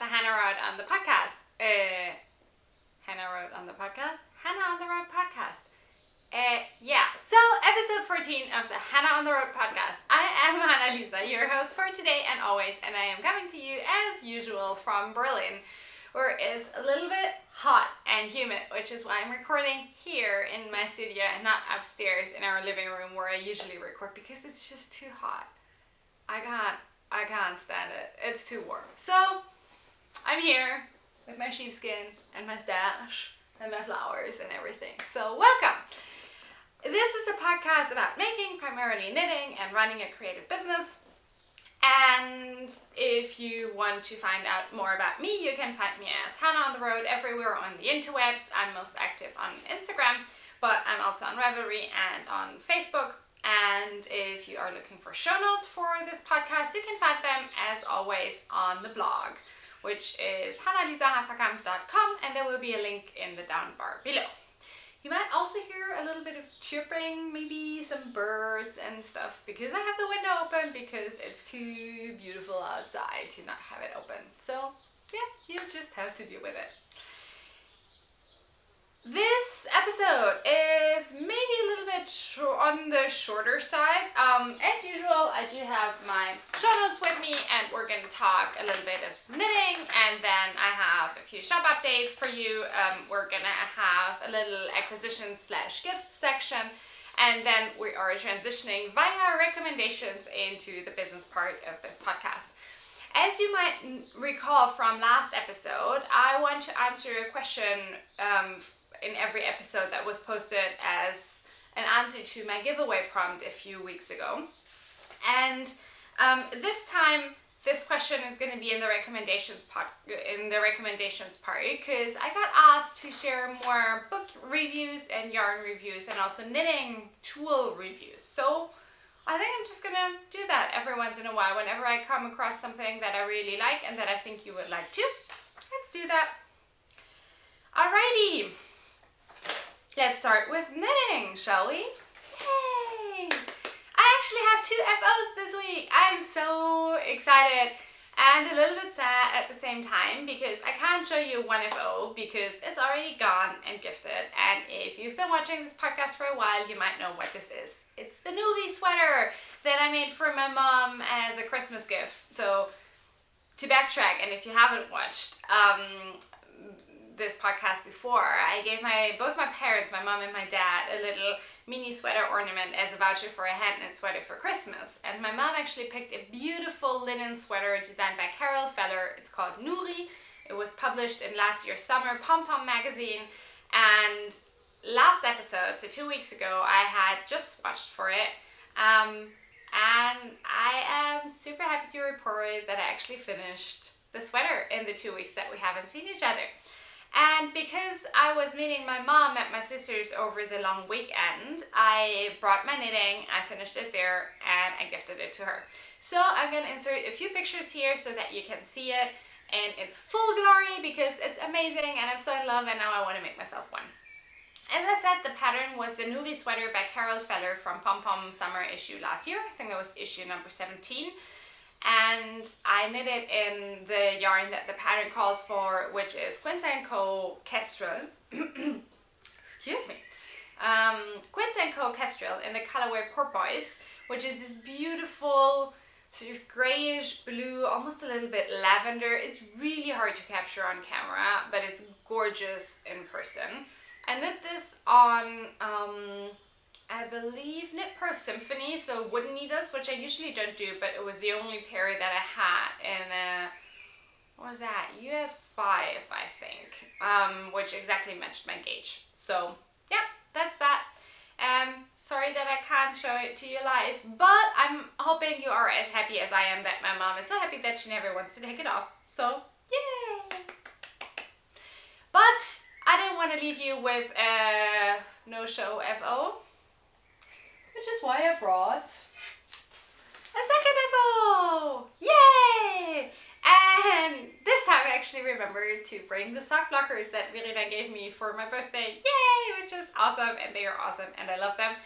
Hannah Road on the podcast. Hannah Road on the podcast? Hannah on the Road podcast. So episode 14 of the Hannah on the Road podcast. I am Hannah-Lisa, your host for today and always, and I am coming to you as usual from Berlin, where it's a little bit hot and humid, which is why I'm recording here in my studio and not upstairs in our living room where I usually record because it's just too hot. I can't stand it. It's too warm. So I'm here with my sheepskin and my stash and my flowers and everything. So welcome. This is a podcast about making, primarily knitting, and running a creative business. And if you want to find out more about me, you can find me as Hannah on the Road everywhere on the interwebs. I'm most active on Instagram, but I'm also on Ravelry and on Facebook. And if you are looking for show notes for this podcast, you can find them as always on the blog, which is hannalisahafakamp.com, and there will be a link in the down bar below. You might also hear a little bit of chirping, maybe some birds and stuff, because I have the window open because it's too beautiful outside to not have it open. So yeah, you just have to deal with it. This episode is maybe a little bit on the shorter side. As usual, I do have my show notes with me, and we're going to talk a little bit of knitting, and then I have a few shop updates for you. We're going to have a little acquisition/gift section, and then we are transitioning via recommendations into the business part of this podcast. As you might recall from last episode, I want to answer a question in every episode that was posted as an answer to my giveaway prompt a few weeks ago. And this time, this question is going to be in the recommendations part, because I got asked to share more book reviews and yarn reviews and also knitting tool reviews. So I think I'm just going to do that every once in a while whenever I come across something that I really like and that I think you would like too. Let's do that. Alrighty. Let's start with knitting, shall we? Yay! I actually have 2 FOs this week. I'm so excited and a little bit sad at the same time because I can't show you one FO because it's already gone and gifted. And if you've been watching this podcast for a while, you might know what this is. It's the Nuri sweater that I made for my mom as a Christmas gift. So to backtrack, and if you haven't watched this podcast before, I gave both my parents, my mom and my dad, a little mini sweater ornament as a voucher for a hand knit sweater for Christmas. And my mom actually picked a beautiful linen sweater designed by Carol Feller. It's called Nuri. It was published in last year's summer Pom Pom magazine. And last episode, so 2 weeks ago, I had just swatched for it. And I am super happy to report that I actually finished the sweater in the 2 weeks that we haven't seen each other. And because I was meeting my mom at my sister's over the long weekend, I brought my knitting, I finished it there, and I gifted it to her. So I'm going to insert a few pictures here so that you can see it in its full glory because it's amazing and I'm so in love and now I want to make myself one. As I said, the pattern was the Nuri sweater by Carol Feller from Pom Pom summer issue last year. I think that was issue number 17. And I knit it in the yarn that the pattern calls for, which is Quince & Co. Kestrel. Excuse me. Quince & Co. Kestrel in the colorway Porpoise, which is this beautiful sort of grayish blue, almost a little bit lavender. It's really hard to capture on camera, but it's gorgeous in person. I knit this on I believe Knit Pro Symphony, so wooden needles, which I usually don't do, but it was the only pair that I had in what was that? US 5, I think, which exactly matched my gauge. So yeah, that's that. Sorry that I can't show it to you live, but I'm hoping you are as happy as I am that my mom is so happy that she never wants to take it off. So yay! But I didn't want to leave you with a no-show FO. Which is why I brought a second FO! Yay! And this time I actually remembered to bring the sock blockers that Verena gave me for my birthday. Yay! Which is awesome, and they are awesome and I love them.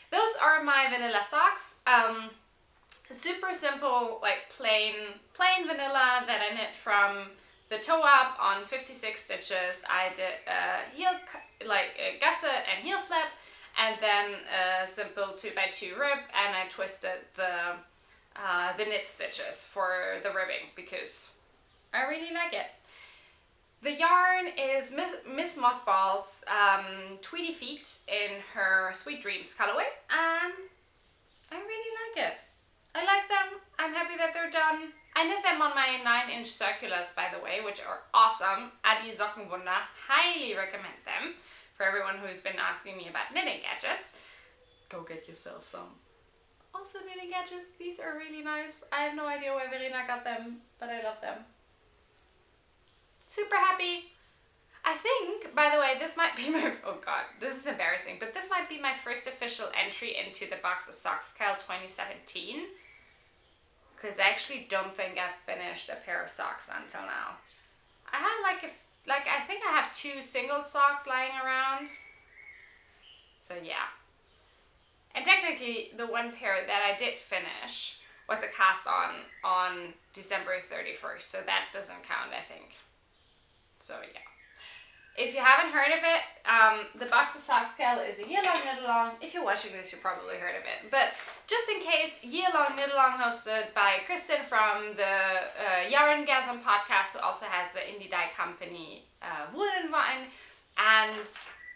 Those are my vanilla socks. Super simple, like plain vanilla that I knit from the toe up on 56 stitches. I did a gusset and heel flip, and then a simple 2x2 rib, and I twisted the knit stitches for the ribbing because I really like it. The yarn is Miss Mothball's Tweety Feet in her Sweet Dreams colorway, and I really like it. I like them. I'm happy that they're done. I knit them on my 9-inch circulars, by the way, which are awesome. Adi Sockenwunder, highly recommend them for everyone who's been asking me about knitting gadgets. Go get yourself some. Also knitting gadgets, these are really nice. I have no idea where Verena got them, but I love them. Super happy. I think, by the way, this might be my, oh god, this is embarrassing, but this might be my first official entry into the Box of Socks Cal 2017. Because I actually don't think I've finished a pair of socks until now. I have I think I have 2 single socks lying around. So yeah. And technically the one pair that I did finish was a cast on December 31st. So that doesn't count, I think. So yeah. If you haven't heard of it, the Box of Socks Cal is a year-long knit-along. If you're watching this, you probably heard of it. But just in case, year-long knit-along hosted by Kristen from the Yarngasm podcast, who also has the indie dye company Woolenwein. And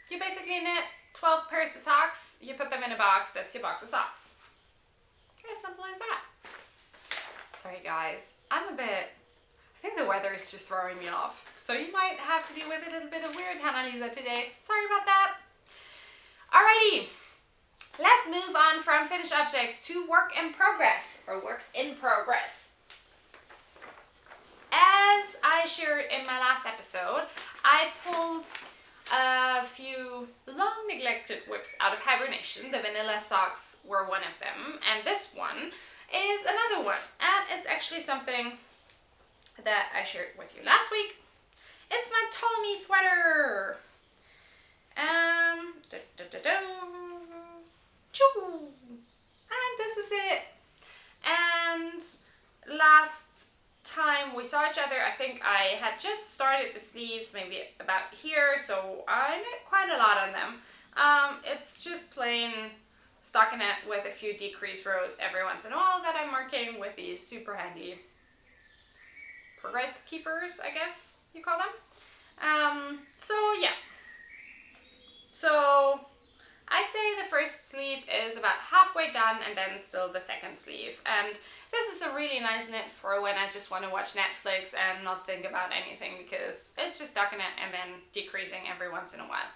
you basically knit 12 pairs of socks, you put them in a box, that's your box of socks. It's as simple as that. Sorry guys, I think the weather is just throwing me off. So you might have to deal with a little bit of weird Hannah-Lisa today. Sorry about that. Alrighty, let's move on from finished objects to work in progress, or works in progress. As I shared in my last episode, I pulled a few long neglected whips out of hibernation. The vanilla socks were one of them, and this one is another one. And it's actually something that I shared with you last week. It's my Tommy sweater. And this is it. And last time we saw each other, I think I had just started the sleeves, maybe about here, so I knit quite a lot on them. It's just plain stockinette with a few decrease rows every once in a while that I'm marking with these super handy progress keepers, I guess you call them. So yeah. So I'd say the first sleeve is about halfway done, and then still the second sleeve. And this is a really nice knit for when I just want to watch Netflix and not think about anything, because it's just stockinette and then decreasing every once in a while.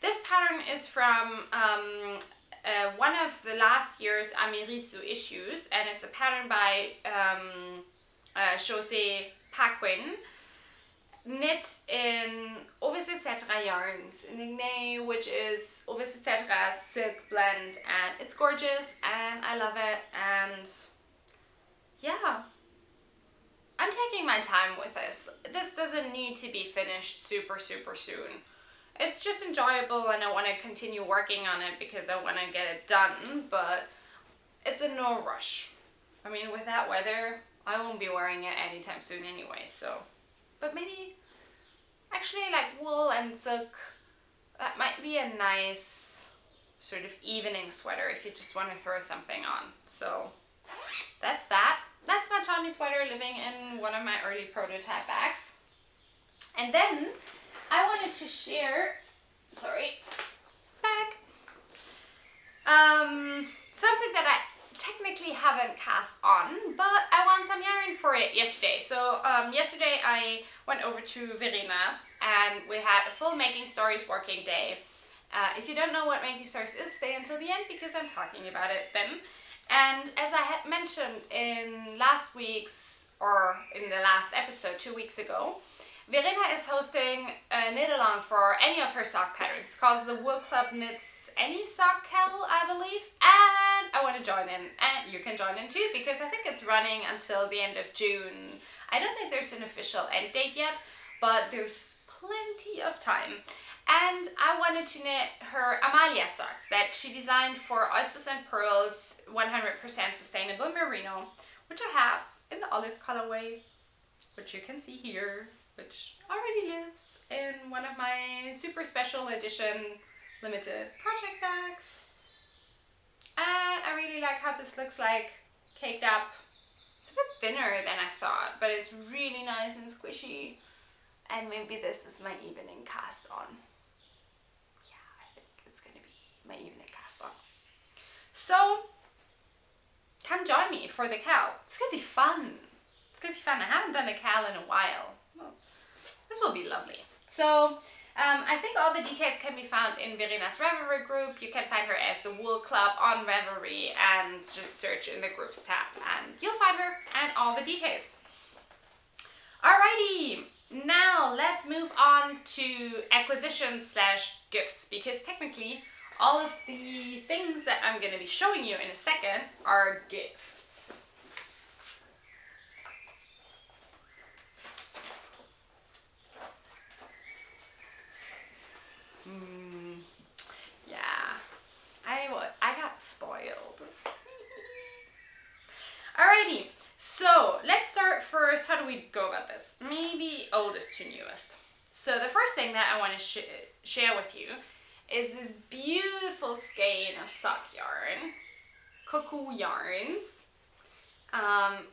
This pattern is from one of the last year's Amirisu issues, and it's a pattern by Jose Paquin, knit in Ovis Etc. yarns in Ignay, which is Ovis Etc. silk blend, and it's gorgeous and I love it. And yeah, I'm taking my time with this. This doesn't need to be finished super soon. It's just enjoyable, and I want to continue working on it because I want to get it done, but it's a no rush. I mean, with that weather, I won't be wearing it anytime soon anyway, so. But maybe, actually, like wool and silk, that might be a nice sort of evening sweater if you just want to throw something on. So that's that. That's my Tommy sweater living in one of my early prototype bags. And then I wanted to share, something that I technically haven't cast on, but I want some yarn for it yesterday. So yesterday I went over to Verena's and we had a full Making Stories working day. If you don't know what Making Stories is, stay until the end because I'm talking about it then. And as I had mentioned in last week's, or in the last episode 2 weeks ago, Verena is hosting a knit along for any of her sock patterns. It's called the Wool Club Knits Any Sock Cal, I believe. And I want to join in, and you can join in too, because I think it's running until the end of June. I don't think there's an official end date yet, but there's plenty of time. And I wanted to knit her Amalia socks that she designed for Oysters and Pearls 100% Sustainable Merino, which I have in the olive colorway. which you can see here, which already lives in one of my super special edition limited project bags. And I really like how this looks like caked up. It's a bit thinner than I thought, but it's really nice and squishy. And maybe this is my evening cast on. Yeah, I think it's gonna be my evening cast on. So, come join me for the cal. It's gonna be fun. It's gonna be fun. I haven't done a cal in a while. Oh, this will be lovely. So, I think all the details can be found in Verena's Ravelry group. You can find her as the Wool Club on Ravelry and just search in the groups tab and you'll find her and all the details. Alrighty, now let's move on to acquisitions / gifts, because technically all of the things that I'm going to be showing you in a second are gifts. Yeah, I got spoiled. Alrighty, so let's start first. How do we go about this? Maybe oldest to newest. So the first thing that I want to share with you is this beautiful skein of sock yarn, Cuckoo Yarns,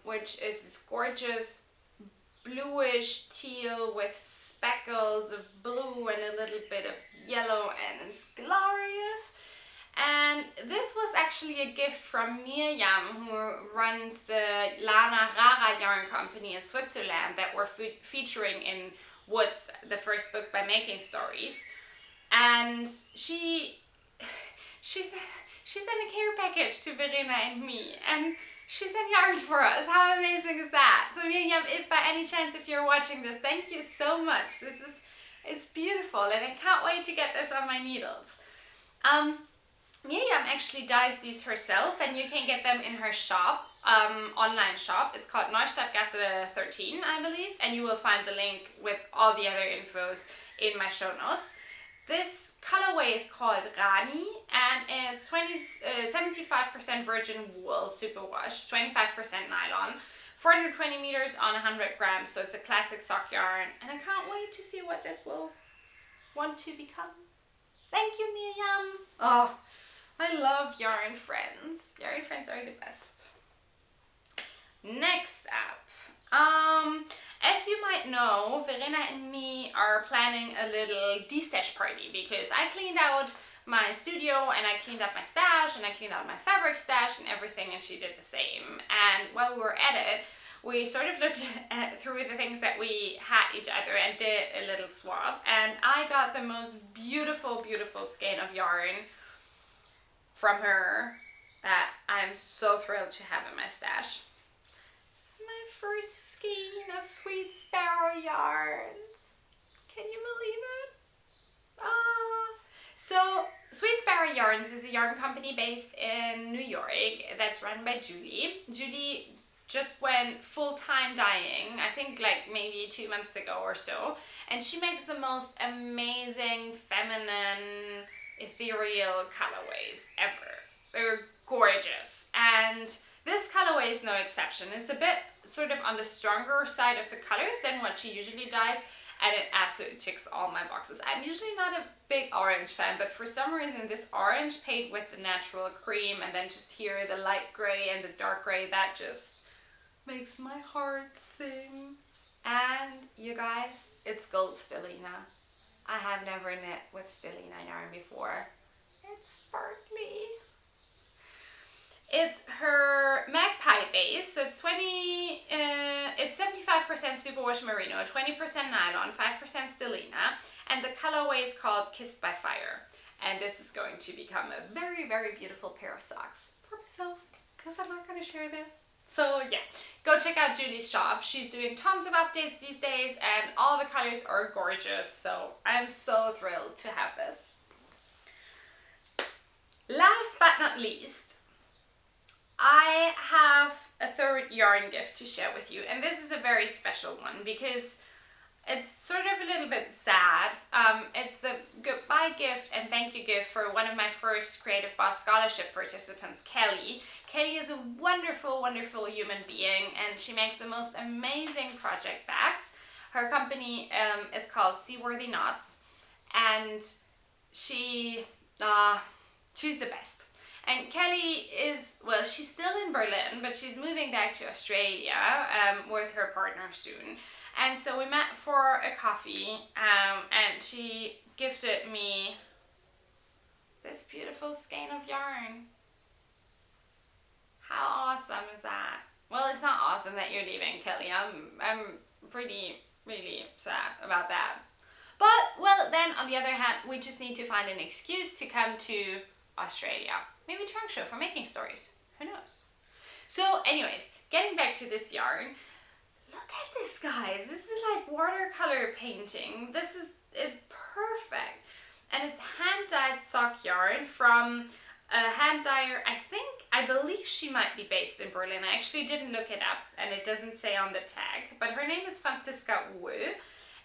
which is this gorgeous bluish teal with speckles of blue and a little bit of yellow, and it's glorious. And this was actually a gift from Miriam, who runs the Lana Rara yarn company in Switzerland that we're featuring in Woods, the first book by Making Stories. And she sent a care package to Verena and me, and she sent yarn for us. How amazing is that? So Miriam, if by any chance, if you're watching this, thank you so much. It's beautiful, and I can't wait to get this on my needles. Miriam actually dyes these herself, and you can get them in her shop, online shop. It's called Neustadtgasse 13, I believe, and you will find the link with all the other infos in my show notes. This colorway is called Rani, and it's 75% virgin wool superwash, 25% nylon, 420 meters on 100 grams, so it's a classic sock yarn, and I can't wait to see what this will want to become. Thank you, Miriam. Oh, I love yarn friends. Yarn friends are the best. Next up, as you might know, Verena and me are planning a little de-stash party, because I cleaned out my studio and I cleaned up my stash and I cleaned out my fabric stash and everything, and she did the same. And while we were at it, we sort of looked through the things that we had each other and did a little swap, and I got the most beautiful, beautiful skein of yarn from her that I'm so thrilled to have in my stash. It's my first skein of Sweet Sparrow yarns. Can you believe it? So Sweet Sparrow Yarns is a yarn company based in New York that's run by Julie. Julie just went full-time dyeing, I think like maybe 2 months ago or so, and she makes the most amazing feminine ethereal colorways ever. They're gorgeous, and this colorway is no exception. It's a bit sort of on the stronger side of the colors than what she usually dyes, and it absolutely ticks all my boxes. I'm usually not a big orange fan, but for some reason this orange paired with the natural cream and then just here the light gray and the dark gray, that just makes my heart sing. And you guys, it's gold stellina. I have never knit with stellina yarn before. It's sparkly. It's her magpie base, so it's 75% superwash merino, 20% nylon, 5% stellina, and the colorway is called Kissed by Fire. And this is going to become a very, very beautiful pair of socks for myself, because I'm not going to share this. So yeah, go check out Julie's shop. She's doing tons of updates these days, and all the colors are gorgeous, so I'm so thrilled to have this. Last but not least, I have a third yarn gift to share with you, and this is a very special one because It's sort of a little bit sad. It's the goodbye gift and thank you gift for one of my first Creative Boss Scholarship participants, Kelly. Kelly is a wonderful, wonderful human being, and she makes the most amazing project bags. Her company is called Seaworthy Not, and she's the best. And Kelly is, well, she's still in Berlin, but she's moving back to Australia with her partner soon. And so we met for a coffee, and she gifted me this beautiful skein of yarn. How awesome is that? Well, it's not awesome that you're leaving, Kelly. I'm pretty, really sad about that. But, well, then, on the other hand, we just need to find an excuse to come to Australia. Maybe trunk show for making stories. Who knows? So, anyways, getting back to this yarn. Look at this, guys. This is like watercolor painting. This is perfect. And it's hand-dyed sock yarn from a hand dyer. I believe she might be based in Berlin. I actually didn't look it up, and it doesn't say on the tag. But her name is Franziska Uhl.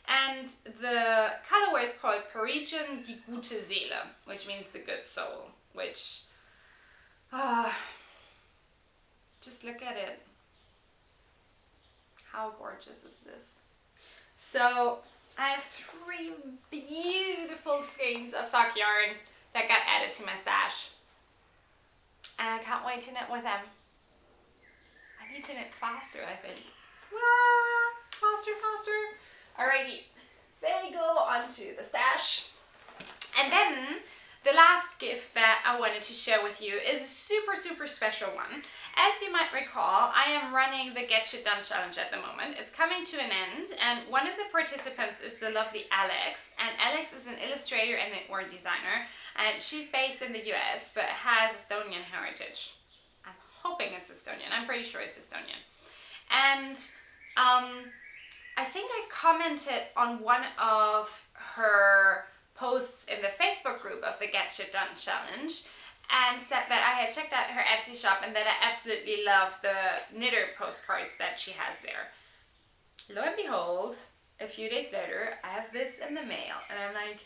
And the colorway is called Parisian die gute Seele, which means the good soul. Which, just look at it. How gorgeous is this? So I have 3 beautiful skeins of sock yarn that got added to my stash. And I can't wait to knit with them. I need to knit faster, I think. Faster, faster. Alrighty, there we go onto the stash. And then the last gift that I wanted to share with you is a super, super special one. As you might recall, I am running the Get Shit Done challenge at the moment. It's coming to an end, and one of the participants is the lovely Alex. And Alex is an illustrator and knitwear designer, and she's based in the US but has Estonian heritage. I'm hoping it's Estonian. I'm pretty sure it's Estonian. And I think I commented on one of her posts in the Facebook group of the Get Shit Done challenge and said that I had checked out her Etsy shop and that I absolutely love the knitter postcards that she has there. Lo and behold, a few days later, I have this in the mail and I'm like,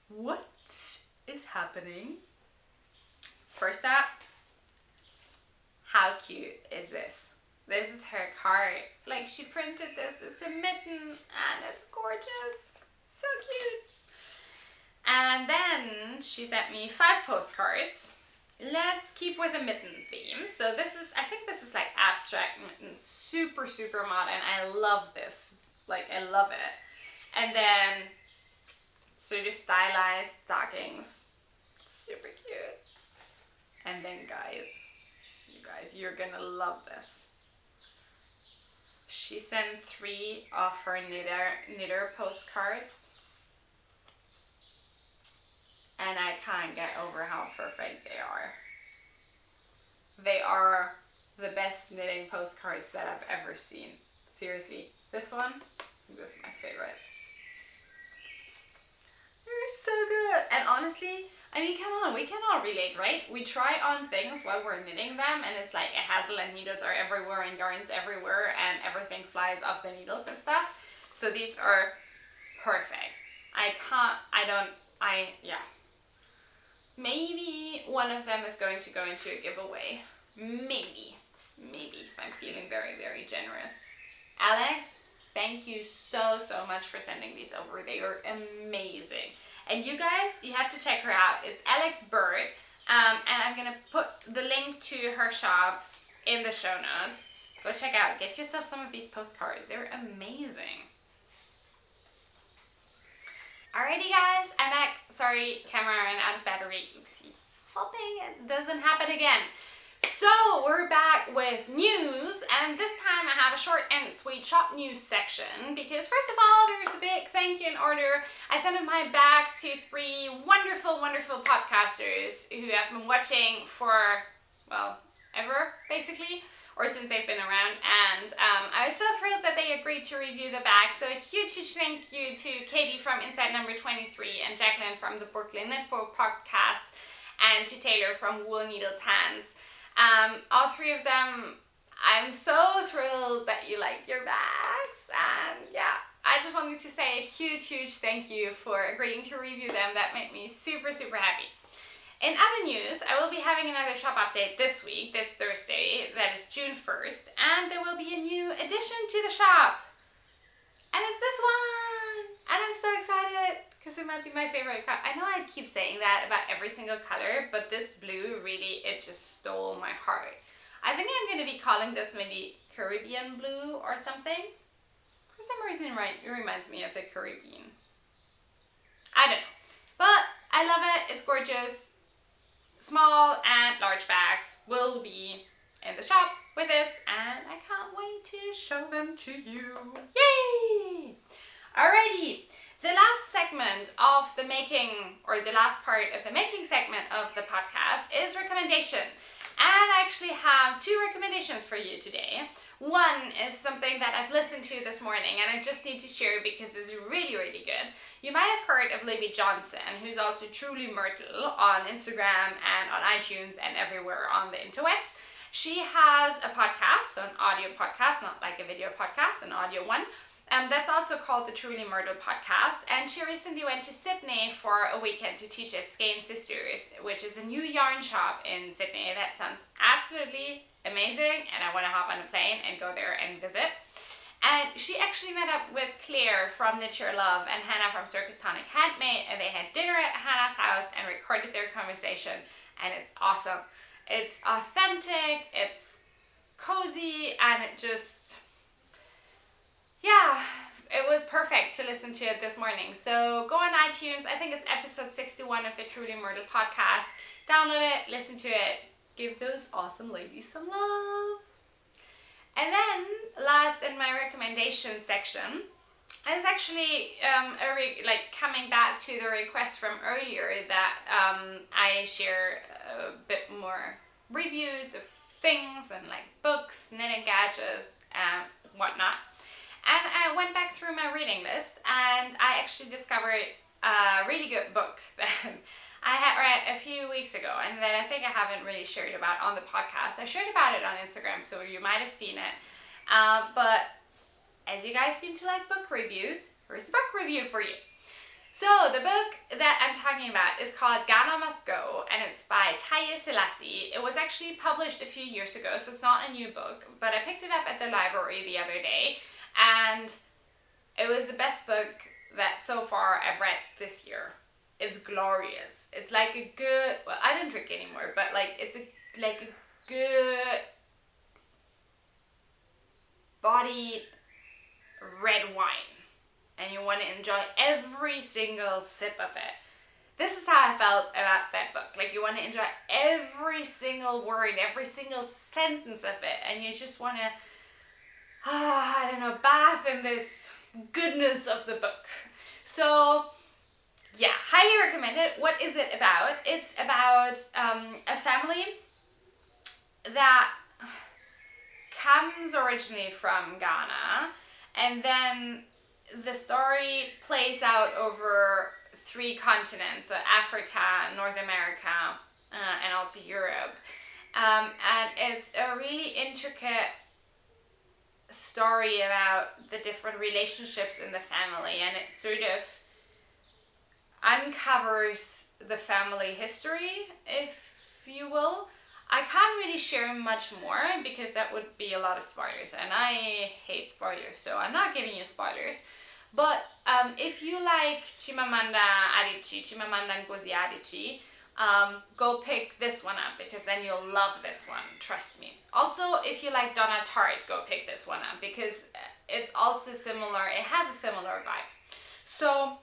what is happening? First up, how cute is this? This is her card. Like, she printed this. It's a mitten and it's gorgeous. So cute. And then she sent me 5 postcards. Let's keep with a mitten theme. So this is, I think this is like abstract mittens. Super, super modern. I love this. Like, I love it. And then sort of stylized stockings. Super cute. And then you're gonna love this. She sent 3 of her knitter postcards. And I can't get over how perfect they are. They are the best knitting postcards that I've ever seen. Seriously, this one, this is my favorite. They're so good. And honestly, I mean, come on, we can all relate, right? We try on things while we're knitting them, and it's like a hassle and needles are everywhere and yarns everywhere and everything flies off the needles and stuff. So these are perfect. Yeah. Maybe one of them is going to go into a giveaway. Maybe, if I'm feeling very, very generous. Alex, thank you so, so much for sending these over. They are amazing. And you guys, you have to check her out. It's Alex Bird. And I'm going to put the link to her shop in the show notes. Go check out. Get yourself some of these postcards. They're amazing. Alrighty guys, I'm back. Sorry, camera ran out of battery. Oopsie. Hoping it doesn't happen again. So we're back with news, and this time I have a short and sweet shop news section because first of all, there's a big thank you in order. I sent my bags to 3 wonderful, wonderful podcasters who have been watching for, well, ever basically, or since they've been around, and I was so thrilled that they agreed to review the bag. So a huge, huge thank you to Katie from Inside Number 23 and Jacqueline from the Brooklyn Knitful podcast and to Taylor from Wool Needles Hands. All 3 of them, I'm so thrilled that you like your bags, and yeah, I wanted to say a huge thank you for agreeing to review them. That made me super happy. In other news, I will be having another shop update this week, this Thursday, that is June 1st, and there will be a new addition to the shop. And it's this one! And I'm so excited, because it might be my favorite color. I know I keep saying that about every single color, but this blue really, it just stole my heart. I think I'm going to be calling this maybe Caribbean blue or something. For some reason, it reminds me of the Caribbean. I don't know. But I love it. It's gorgeous. Small and large bags will be in the shop with us, and I can't wait to show them to you. Yay! Alrighty. The last segment of the making, or the last part of the making segment of the podcast is recommendation. And I actually have 2 recommendations for you today. One is something that I've listened to this morning and I just need to share because it's really good. You might have heard of Libby Johnson, who's also Truly Myrtle on Instagram and on iTunes and everywhere on the interwebs. She has a podcast, so an audio podcast, not like a video podcast, an audio one. That's also called the Truly Myrtle podcast, and she recently went to Sydney for a weekend to teach at Skein Sisters, which is a new yarn shop in Sydney. That sounds absolutely amazing, and I want to hop on a plane and go there and visit. And she actually met up with Claire from Knit Your Love and Hannah from Circus Tonic Handmade, and they had dinner at Hannah's house and recorded their conversation, and it's awesome. It's authentic, it's cozy, and it just... yeah, it was perfect to listen to it this morning. So go on iTunes, I think it's episode 61 of the Truly Myrtle podcast. Download it, listen to it, give those awesome ladies some love. And then last in my recommendation section is actually coming back to the request from earlier that I share a bit more reviews of things and like books, knitting gadgets, and whatnot. And I went back through my reading list and I actually discovered a really good book that I had read a few weeks ago and that I think I haven't really shared about on the podcast. I shared about it on Instagram, so you might have seen it. But as you guys seem to like book reviews, here's a book review for you. So the book that I'm talking about is called Ghana Must Go, and it's by Taye Selassie. It was actually published a few years ago, so it's not a new book, but I picked it up at the library the other day. And it was the best book that so far I've read this year. It's glorious. It's like a good, well, I don't drink anymore, but like it's a good bodied red wine. And you want to enjoy every single sip of it. This is how I felt about that book. Like you want to enjoy every single word, every single sentence of it. And you just want to I don't know, bath in this goodness of the book. So, yeah, highly recommend it. What is it about? It's about a family that comes originally from Ghana, and then the story plays out over 3 continents, so Africa, North America, and also Europe. And it's a really intricate story about the different relationships in the family, and it sort of uncovers the family history, if you will. I can't really share much more because that would be a lot of spoilers, and I hate spoilers, so I'm not giving you spoilers. But if you like Chimamanda Ngozi Adichie, go pick this one up because then you'll love this one, trust me. Also, if you like Donna Tartt, go pick this one up because it's also similar, it has a similar vibe. So,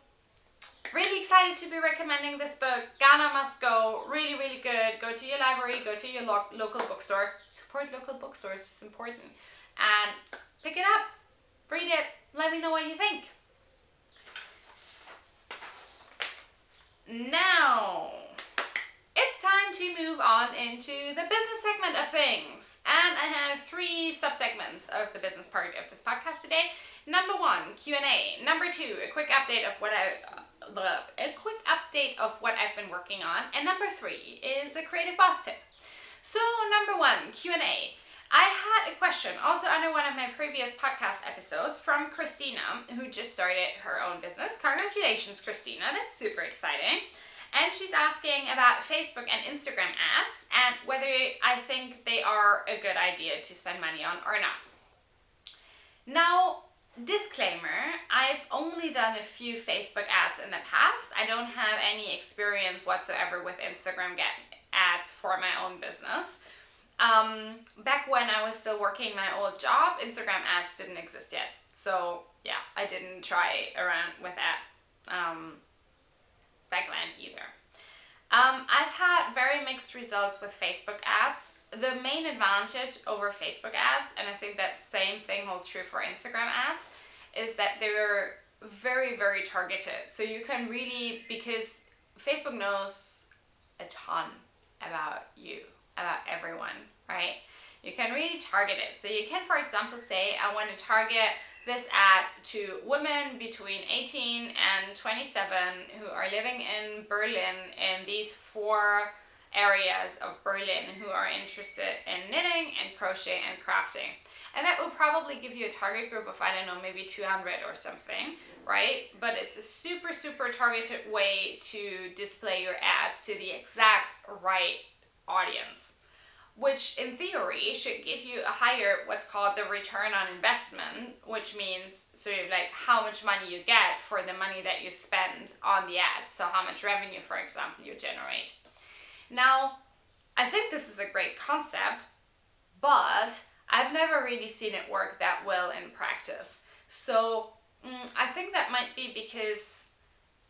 really excited to be recommending this book. Ghana Must Go, really good. Go to your library, go to your local bookstore. Support local bookstores, it's important. And pick it up, read it, let me know what you think. Now, it's time to move on into the business segment of things. And I have 3 subsegments of the business part of this podcast today. Number 1, Q&A. Number 2, a quick update of what I've been working on. And number 3 is a creative boss tip. So number 1, Q&A. I had a question also under one of my previous podcast episodes from Christina, who just started her own business. Congratulations, Christina. That's super exciting. And she's asking about Facebook and Instagram ads and whether I think they are a good idea to spend money on or not. Now, disclaimer, I've only done a few Facebook ads in the past. I don't have any experience whatsoever with Instagram ads for my own business. Back when I was still working my old job, Instagram ads didn't exist yet. So yeah, I didn't try around with that back then either. I've had very mixed results with Facebook ads. The main advantage over Facebook ads, and I think that same thing holds true for Instagram ads, is that they're very, very targeted. So you can really, because Facebook knows a ton about you, about everyone, right? You can really target it. So you can, for example, say, I want to target this ad to women between 18 and 27 who are living in Berlin in these 4 areas of Berlin who are interested in knitting and crochet and crafting. And that will probably give you a target group of, I don't know, maybe 200 or something, right? But it's a super, super targeted way to display your ads to the exact right audience, which in theory should give you a higher, what's called the return on investment, which means sort of like how much money you get for the money that you spend on the ads. So how much revenue, for example, you generate. Now, I think this is a great concept, but I've never really seen it work that well in practice. So I think that might be because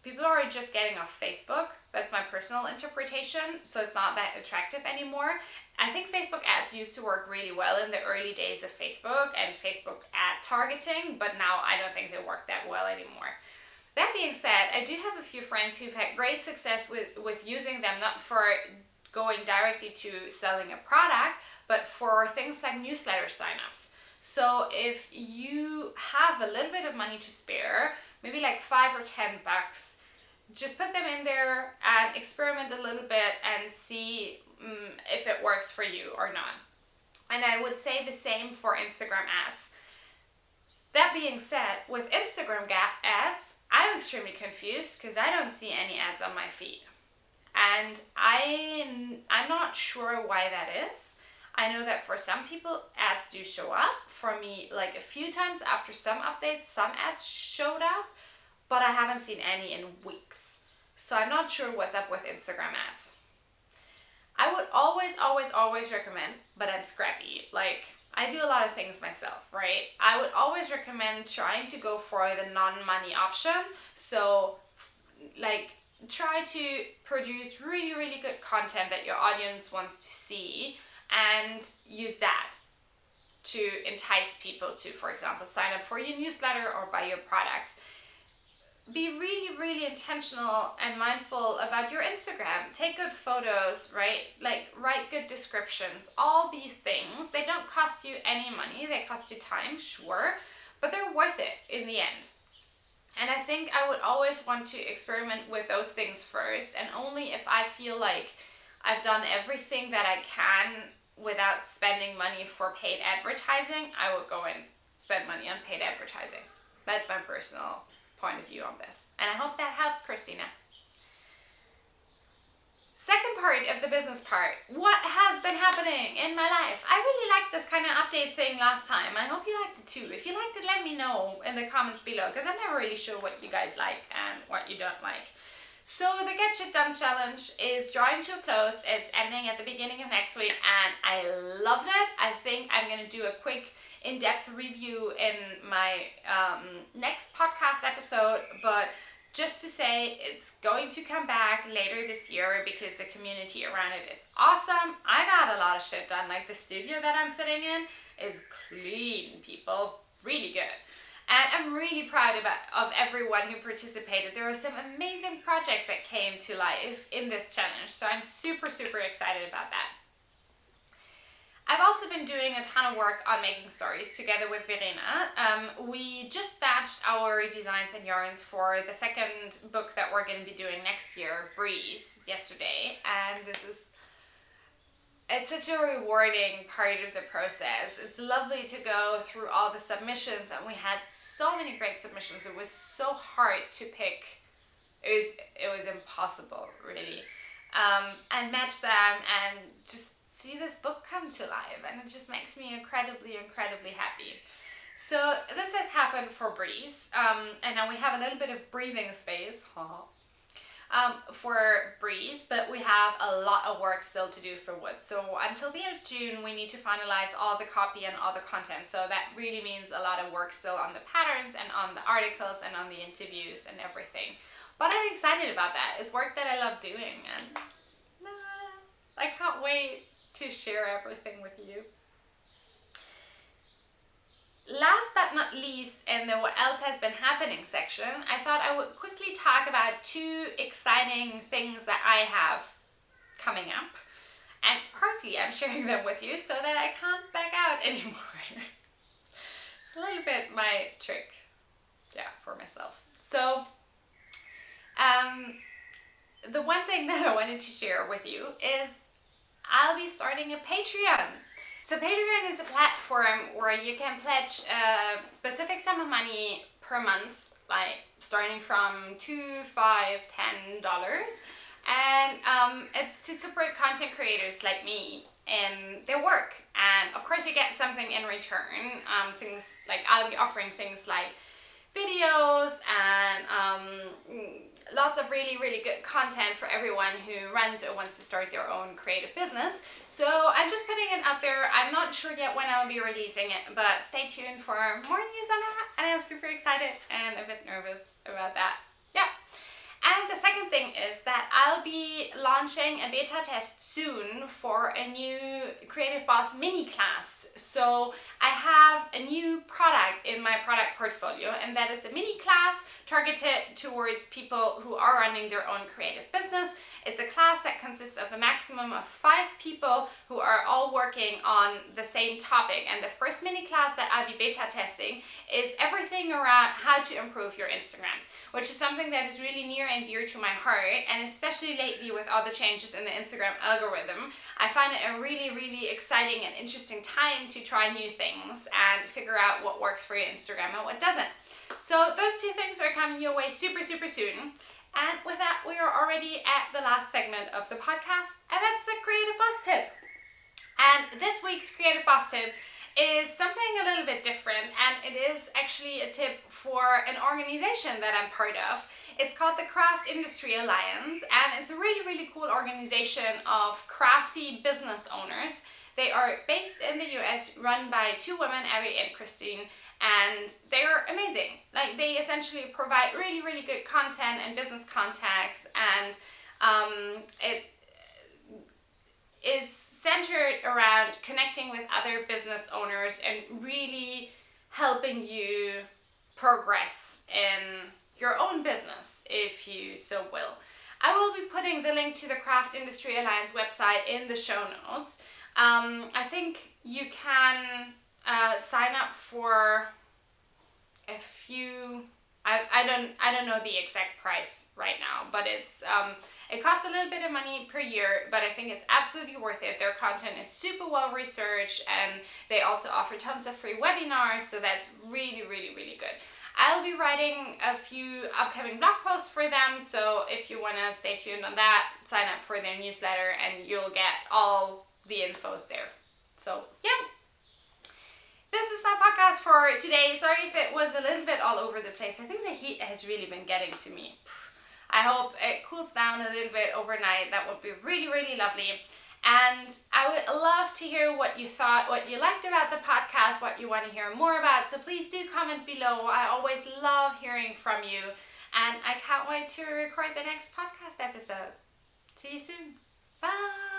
people are just getting off Facebook. That's my personal interpretation. So it's not that attractive anymore. I think Facebook ads used to work really well in the early days of Facebook and Facebook ad targeting, but now I don't think they work that well anymore. That being said, I do have a few friends who've had great success with using them, not for going directly to selling a product, but for things like newsletter signups. So if you have a little bit of money to spare, maybe like $5 or $10, just put them in there and experiment a little bit and see if it works for you or not. And I would say the same for Instagram ads. That being said, with Instagram ads, I'm extremely confused because I don't see any ads on my feed. And I'm not sure why that is. I know that for some people, ads do show up. For me, like a few times after some updates, some ads showed up, but I haven't seen any in weeks. So I'm not sure what's up with Instagram ads. I would always recommend, but I'm scrappy. Like, I do a lot of things myself, right? I would always recommend trying to go for the non-money option. So, like, try to produce really, really good content that your audience wants to see and use that to entice people to, for example, sign up for your newsletter or buy your products. Be really, really intentional and mindful about your Instagram. Take good photos, right? Like, write good descriptions. All these things, they don't cost you any money. They cost you time, sure, but they're worth it in the end. And I think I would always want to experiment with those things first, and only if I feel like I've done everything that I can without spending money for paid advertising, I will go and spend money on paid advertising. That's my personal point of view on this. And I hope that helped, Christina. Second part of the business part. What has been happening in my life? I really liked this kind of update thing last time. I hope you liked it too. If you liked it, let me know in the comments below, because I'm never really sure what you guys like and what you don't like. So the Get Shit Done challenge is drawing to a close. It's ending at the beginning of next week and I loved it. I think I'm going to do a quick in-depth review in my next podcast episode, but just to say it's going to come back later this year because the community around it is awesome. I got a lot of shit done. Like, the studio that I'm sitting in is clean, people. Really good. And I'm really proud of everyone who participated. There were some amazing projects that came to life in this challenge, so I'm super, super excited about that. I've also been doing a ton of work on making stories together with Verena. We just batched our designs and yarns for the second book that we're going to be doing next year, Breeze, yesterday. And this is it's such a rewarding part of the process. It's lovely to go through all the submissions, and we had so many great submissions. It was so hard to pick. It was impossible, really, and match them and just see this book come to life, and it just makes me incredibly happy. So this has happened for Breeze, and now we have a little bit of breathing space. For Breeze, but we have a lot of work still to do for Woods. So until the end of June, we need to finalize all the copy and all the content. So that really means a lot of work still on the patterns and on the articles and on the interviews and everything. But I'm excited about that. It's work that I love doing, and I can't wait to share everything with you. Last but not least, in the what else has been happening section, I thought I would quickly talk about 2 exciting things that I have coming up. And partly I'm sharing them with you so that I can't back out anymore. It's a little bit my trick, for myself. So, the one thing that I wanted to share with you is I'll be starting a Patreon. So Patreon is a platform where you can pledge a specific sum of money per month, like starting from $2, $5, $10, and it's to support content creators like me in their work. And of course, you get something in return. Things like I'll be offering things like videos and lots of really good content for everyone who runs or wants to start their own creative business. So I'm just putting it out there. I'm not sure yet when I'll be releasing it, but stay tuned for more news on that. And I'm super excited and a bit nervous about that. Yeah. And the second thing is that I'll be launching a beta test soon for a new Creative Boss mini class. So I have a new product in my product portfolio, and that is a mini class targeted towards people who are running their own creative business. It's a class that consists of a maximum of 5 people who are all working on the same topic. And the first mini class that I'll be beta testing is everything around how to improve your Instagram, which is something that is really near and dear to my heart. And especially lately with all the changes in the Instagram algorithm, I find it a really exciting and interesting time to try new things and figure out what works for your Instagram and what doesn't. So those 2 things are coming your way super soon. And with that, we are already at the last segment of the podcast, and that's the Creative Boss Tip. And this week's Creative Boss Tip is something a little bit different, and it is actually a tip for an organization that I'm part of. It's called the Craft Industry Alliance, and it's a really cool organization of crafty business owners. They are based in the US, run by 2 women, Abby and Christine, and they're amazing. Like, they essentially provide really good content and business contacts, and it is centered around connecting with other business owners and really helping you progress in your own business, if you so will. I will be putting the link to the Craft Industry Alliance website in the show notes. I think you can sign up for a few. I don't know the exact price right now, but it's it costs a little bit of money per year, but I think it's absolutely worth it. Their content is super well researched, and they also offer tons of free webinars, so that's really good. I'll be writing a few upcoming blog posts for them, so if you want to stay tuned on that, sign up for their newsletter and you'll get all the infos there. So yeah, this is my podcast for today. Sorry if it was a little bit all over the place. I think the heat has really been getting to me. I hope it cools down a little bit overnight. That would be really lovely. And I would love to hear what you thought, what you liked about the podcast, what you want to hear more about. So please do comment below. I always love hearing from you. And I can't wait to record the next podcast episode. See you soon. Bye.